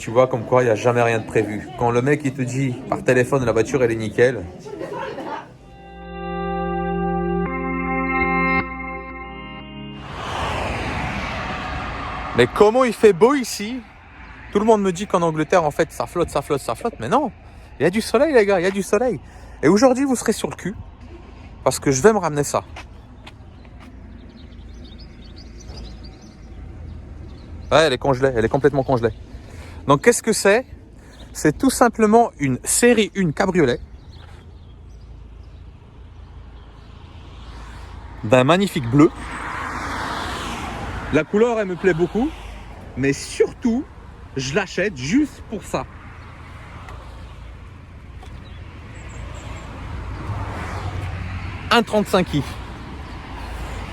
Tu vois comme quoi il n'y a jamais rien de prévu. Quand le mec il te dit par téléphone la voiture elle est nickel. Mais comment il fait beau ici? Tout le monde me dit qu'en Angleterre en fait ça flotte, ça flotte, ça flotte. Mais non, il y a du soleil les gars, il y a du soleil. Et aujourd'hui vous serez sur le cul. Parce que je vais me ramener ça. Ouais, elle est congelée, elle est complètement congelée. Donc qu'est-ce que c'est? C'est tout simplement une série 1 cabriolet d'un magnifique bleu. La couleur elle me plaît beaucoup, mais surtout je l'achète juste pour ça. Un 35i.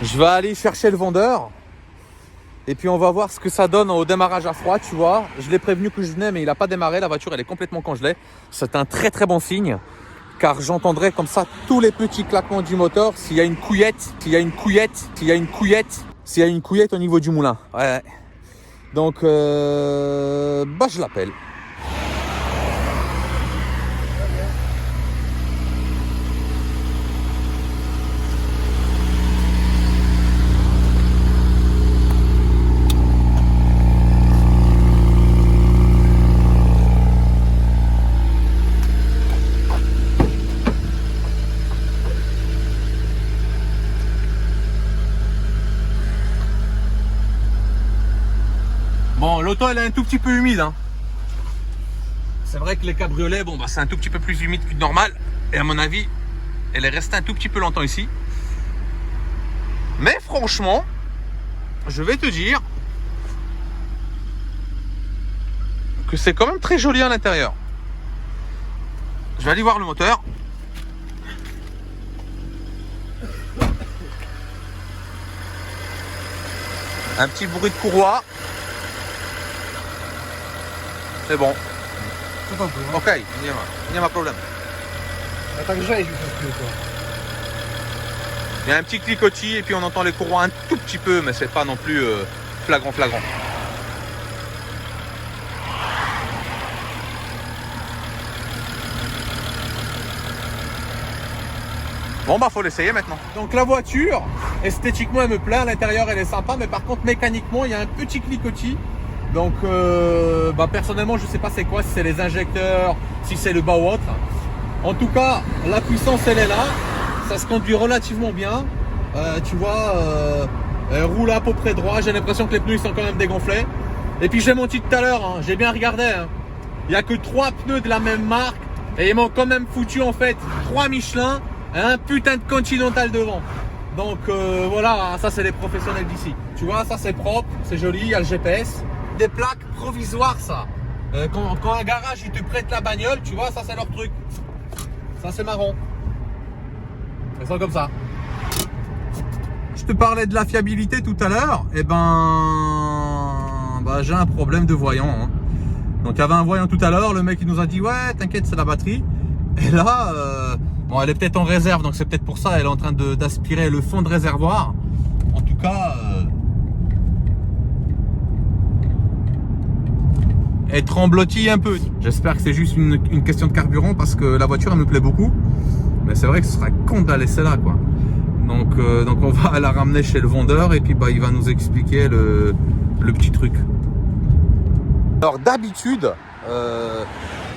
Je vais aller chercher le vendeur. Et puis on va voir ce que ça donne au démarrage à froid, tu vois. Je l'ai prévenu que je venais, mais il n'a pas démarré. La voiture, elle est complètement congelée. C'est un très très bon signe. Car j'entendrai comme ça tous les petits claquements du moteur. S'il y a une couillette, s'il y a une couillette, s'il y a une couillette, s'il y a une couillette au niveau du moulin. Ouais. Donc, je l'appelle. Bon, l'auto elle est un tout petit peu humide. Hein. C'est vrai que les cabriolets, c'est un tout petit peu plus humide que normal. Et à mon avis, elle est restée un tout petit peu longtemps ici. Mais franchement, je vais te dire que c'est quand même très joli à l'intérieur. Je vais aller voir le moteur. Un petit bruit de courroie. C'est bon. Ok, il n'y a pas de problème. Il y a un petit cliquetis et puis on entend les courroies un tout petit peu, mais c'est pas non plus flagrant. Bon faut l'essayer maintenant. Donc la voiture, esthétiquement elle me plaît, à l'intérieur elle est sympa, mais par contre mécaniquement il y a un petit cliquetis. Donc personnellement je sais pas c'est quoi, si c'est les injecteurs, si c'est le bas ou autre. En tout cas la puissance elle est là, ça se conduit relativement bien. Tu vois, elle roule à peu près droit, j'ai l'impression que les pneus ils sont quand même dégonflés. Et puis j'ai menti tout à l'heure, hein, j'ai bien regardé, hein. Il n'y a que 3 pneus de la même marque et ils m'ont quand même foutu en fait 3 Michelin et un putain de Continental devant. Donc voilà, ça c'est les professionnels d'ici. Tu vois, ça c'est propre, c'est joli, il y a le GPS. Des plaques provisoires ça. Quand un garage il te prête la bagnole, tu vois, ça c'est leur truc. Ça c'est marrant. Elles sont comme ça. Je te parlais de la fiabilité tout à l'heure. Et j'ai un problème de voyant. Hein. Donc il y avait un voyant tout à l'heure. Le mec il nous a dit ouais t'inquiète c'est la batterie. Et là elle est peut-être en réserve. Donc c'est peut-être pour ça elle est en train d'aspirer le fond de réservoir. En tout cas elle tremblotille un peu. J'espère que c'est juste une question de carburant parce que la voiture elle me plaît beaucoup. Mais c'est vrai que ce sera con de la laisser là quoi. Donc on va la ramener chez le vendeur et puis il va nous expliquer le petit truc. Alors d'habitude,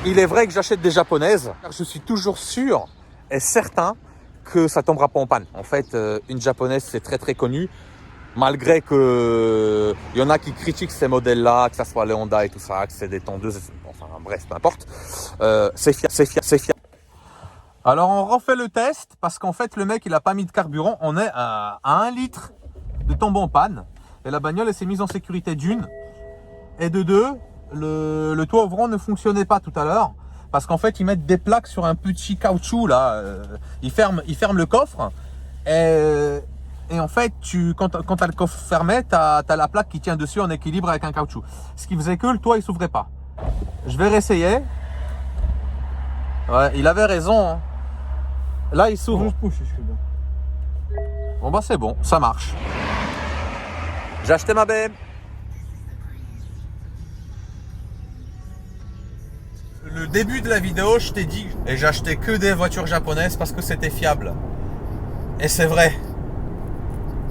il est vrai que j'achète des japonaises. Je suis toujours sûr et certain que ça tombera pas en panne. En fait, une japonaise c'est très très connu. Malgré que il y en a qui critiquent ces modèles-là, que ça soit les Honda et tout ça, que c'est des tondeuses, enfin bref, peu importe. C'est fiable. Alors on refait le test parce qu'en fait le mec il a pas mis de carburant. On est à 1 litre de tombe en panne et la bagnole elle s'est mise en sécurité d'une et de deux. Le toit ouvrant ne fonctionnait pas tout à l'heure parce qu'en fait ils mettent des plaques sur un petit caoutchouc là. Ils ferment le coffre et en fait, quand tu as le coffre fermé, tu as la plaque qui tient dessus en équilibre avec un caoutchouc. Ce qui faisait que le toit, il s'ouvrait pas. Je vais réessayer. Ouais, il avait raison. Hein. Là, il s'ouvre. Bon, c'est bon, ça marche. J'ai acheté ma BM. Le début de la vidéo, je t'ai dit, et j'achetais que des voitures japonaises parce que c'était fiable. Et c'est vrai.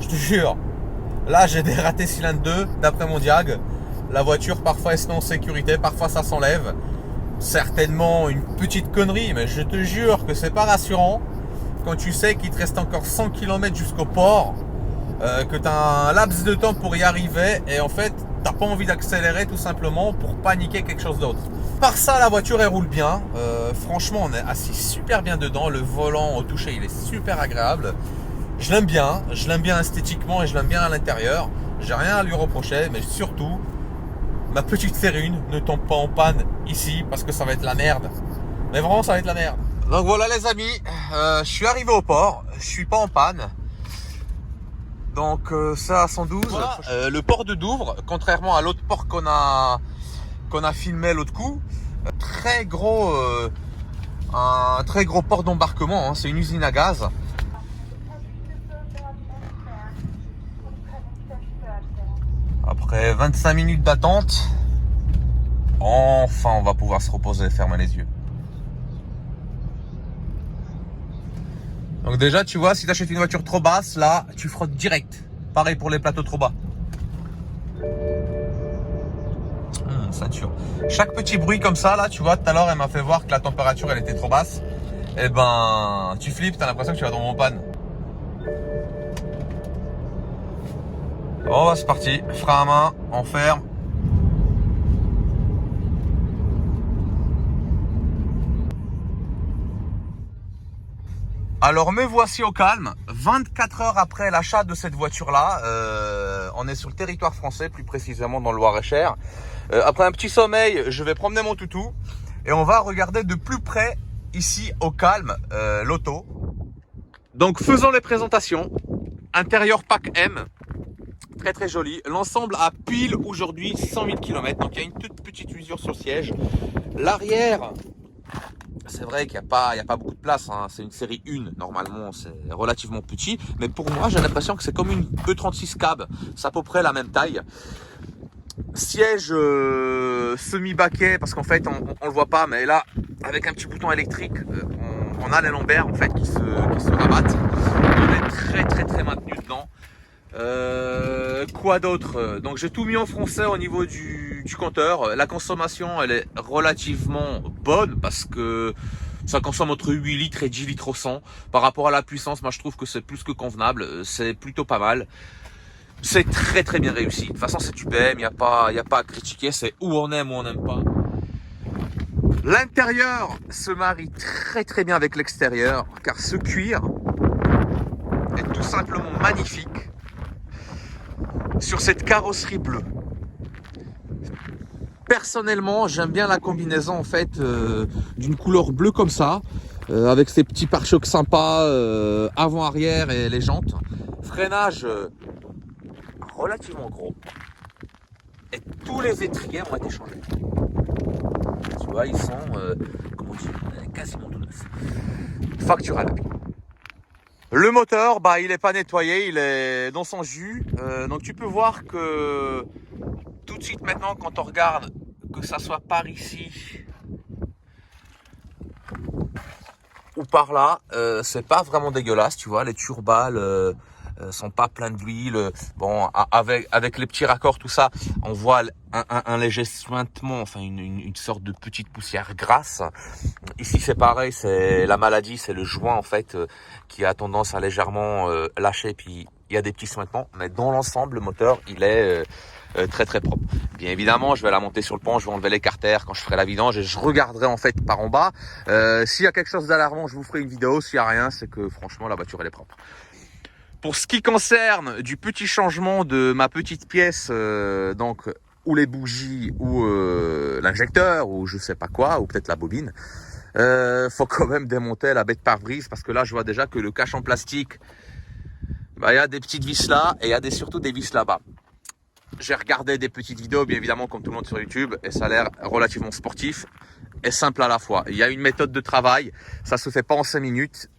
Je te jure. Là, j'ai des ratés cylindre 2 d'après mon diag. La voiture, parfois, elle se met en sécurité, parfois, ça s'enlève. Certainement une petite connerie, mais je te jure que c'est pas rassurant quand tu sais qu'il te reste encore 100 km jusqu'au port, que tu as un laps de temps pour y arriver et en fait, t'as pas envie d'accélérer tout simplement pour paniquer quelque chose d'autre. Par ça, la voiture, elle roule bien. Franchement, on est assis super bien dedans. Le volant au toucher, il est super agréable. Je l'aime bien esthétiquement et je l'aime bien à l'intérieur. J'ai rien à lui reprocher, mais surtout, ma petite série 1 ne tombe pas en panne ici parce que ça va être la merde. Mais vraiment, ça va être la merde. Donc voilà les amis, je suis arrivé au port, je suis pas en panne. Donc ça à 112. Voilà, le port de Douvres, contrairement à l'autre port qu'on a filmé l'autre coup, un très gros port d'embarquement, hein, c'est une usine à gaz. Après 25 minutes d'attente, enfin on va pouvoir se reposer et fermer les yeux. Donc déjà tu vois, si tu achètes une voiture trop basse, là tu frottes direct. Pareil pour les plateaux trop bas. Ceinture. Chaque petit bruit comme ça, là tu vois, tout à l'heure elle m'a fait voir que la température elle était trop basse. Et ben tu flippes, tu as l'impression que tu vas tomber en panne. Bon bah c'est parti, frein à main, on ferme. Alors me voici au calme, 24 heures après l'achat de cette voiture-là, on est sur le territoire français, plus précisément dans le Loir-et-Cher. Après un petit sommeil, je vais promener mon toutou et on va regarder de plus près, ici au calme, l'auto. Donc faisons les présentations. Intérieur pack M, très très joli. L'ensemble a pile aujourd'hui 100 000 km, donc il y a une toute petite usure sur le siège. L'arrière... C'est vrai qu'il n'y a pas beaucoup de place, hein. C'est une série 1, normalement c'est relativement petit. Mais pour moi, j'ai l'impression que c'est comme une E36 cab. C'est à peu près la même taille. Siège semi-baquet, parce qu'en fait, on le voit pas. Mais là, avec un petit bouton électrique, on a les lombaires en fait, qui se rabattent. On est très très très maintenu dedans. Quoi d'autre? Donc j'ai tout mis en français au niveau du compteur. La consommation elle est relativement bonne parce que ça consomme entre 8 litres et 10 litres au 100. Par rapport à la puissance, moi je trouve que c'est plus que convenable. C'est plutôt pas mal. C'est très très bien réussi. De toute façon c'est du BM, il n'y a pas à critiquer. C'est où on aime ou on n'aime pas. L'intérieur se marie très très bien avec l'extérieur car ce cuir est tout simplement magnifique sur cette carrosserie bleue. Personnellement, j'aime bien la combinaison en fait d'une couleur bleue comme ça, avec ces petits pare-chocs sympas avant-arrière et les jantes. Freinage relativement gros. Et tous les étriers ont été changés. Tu vois, ils sont comment dire, quasiment tout neufs. Facture à l'appui. Le moteur, bah, il est pas nettoyé, il est dans son jus. Donc tu peux voir que tout de suite maintenant, quand on regarde, que ça soit par ici ou par là, c'est pas vraiment dégueulasse, tu vois. Les turbales sont pas pleins d'huile. Bon, avec les petits raccords, tout ça, on voit un léger suintement, enfin une sorte de petite poussière grasse. Ici c'est pareil, c'est la maladie, c'est le joint en fait qui a tendance à légèrement lâcher, puis il y a des petits suintements, mais dans l'ensemble le moteur il est très très propre. Bien évidemment je vais la monter sur le pont, je vais enlever les carters quand je ferai la vidange et je regarderai en fait par en bas. S'il y a quelque chose d'alarmant je vous ferai une vidéo, s'il n'y a rien c'est que franchement la voiture elle est propre. Pour ce qui concerne du petit changement de ma petite pièce, donc ou les bougies ou l'injecteur ou je sais pas quoi, ou peut-être la bobine, faut quand même démonter la bête pare-brise parce que là je vois déjà que le cache en plastique, bah, il y a des petites vis là et il y a surtout des vis là-bas. J'ai regardé des petites vidéos bien évidemment comme tout le monde sur YouTube et ça a l'air relativement sportif et simple à la fois. Il y a une méthode de travail, ça se fait pas en 5 minutes.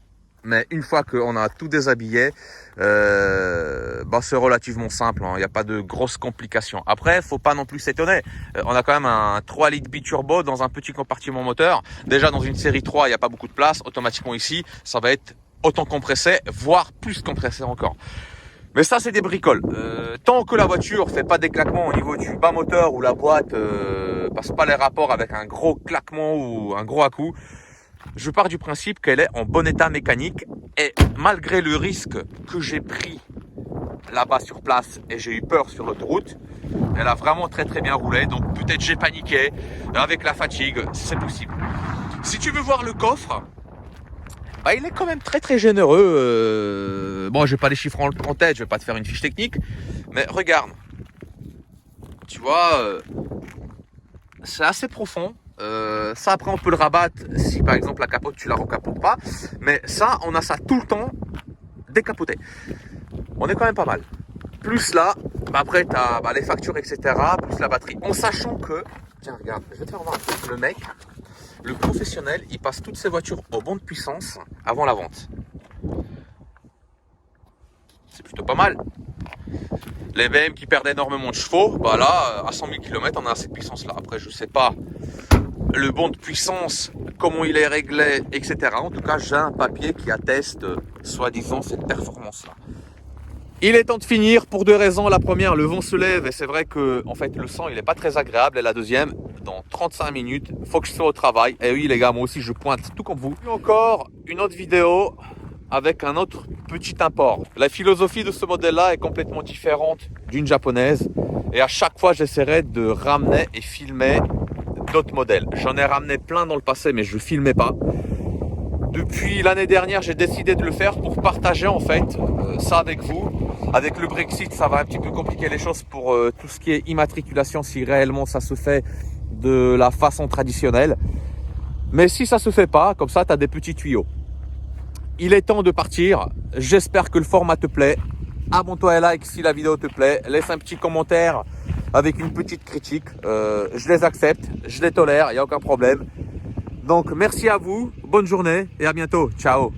Mais une fois qu'on a tout déshabillé, c'est relativement simple. Il n'y a pas de grosses complications. Après, faut pas non plus s'étonner. On a quand même un 3 litres biturbo dans un petit compartiment moteur. Déjà, dans une série 3, il n'y a pas beaucoup de place. Automatiquement ici, ça va être autant compressé, voire plus compressé encore. Mais ça, c'est des bricoles. Tant que la voiture fait pas des claquements au niveau du bas moteur ou la boîte passe pas les rapports avec un gros claquement ou un gros à-coup, je pars du principe qu'elle est en bon état mécanique. Et malgré le risque que j'ai pris là-bas sur place et j'ai eu peur sur l'autoroute, elle a vraiment très très bien roulé. Donc peut-être j'ai paniqué avec la fatigue, c'est possible. Si tu veux voir le coffre, il est quand même très très généreux. Bon, je vais pas les chiffres en tête, je vais pas te faire une fiche technique, mais regarde, tu vois, c'est assez profond. Ça après on peut le rabattre si par exemple la capote tu la recapotes pas, mais ça on a ça tout le temps décapoté. On est quand même pas mal. Plus là, après tu as les factures etc, plus la batterie, en sachant que, tiens regarde, je vais te faire voir un truc, le mec, le professionnel, il passe toutes ses voitures au bon de puissance avant la vente. C'est plutôt pas mal. Les BM qui perdent énormément de chevaux, là, à 100 000 km, on a cette puissance-là. Après, je sais pas le bon de puissance, comment il est réglé, etc. En tout cas, j'ai un papier qui atteste, soi-disant, cette performance-là. Il est temps de finir pour deux raisons. La première, le vent se lève et c'est vrai que en fait, le sang, il n'est pas très agréable. Et la deuxième, dans 35 minutes, il faut que je sois au travail. Et oui, les gars, moi aussi, je pointe tout comme vous. Et encore une autre vidéo avec un autre petit import. La philosophie de ce modèle-là est complètement différente d'une japonaise. Et à chaque fois, j'essaierai de ramener et filmer d'autres modèles. J'en ai ramené plein dans le passé, mais je ne filmais pas. Depuis l'année dernière, j'ai décidé de le faire pour partager en fait ça avec vous. Avec le Brexit, ça va un petit peu compliquer les choses pour tout ce qui est immatriculation, si réellement ça se fait de la façon traditionnelle. Mais si ça se fait pas, comme ça, tu as des petits tuyaux. Il est temps de partir. J'espère que le format te plaît. Abonne-toi et like si la vidéo te plaît. Laisse un petit commentaire avec une petite critique. Je les accepte, je les tolère, il n'y a aucun problème. Donc merci à vous, bonne journée et à bientôt. Ciao.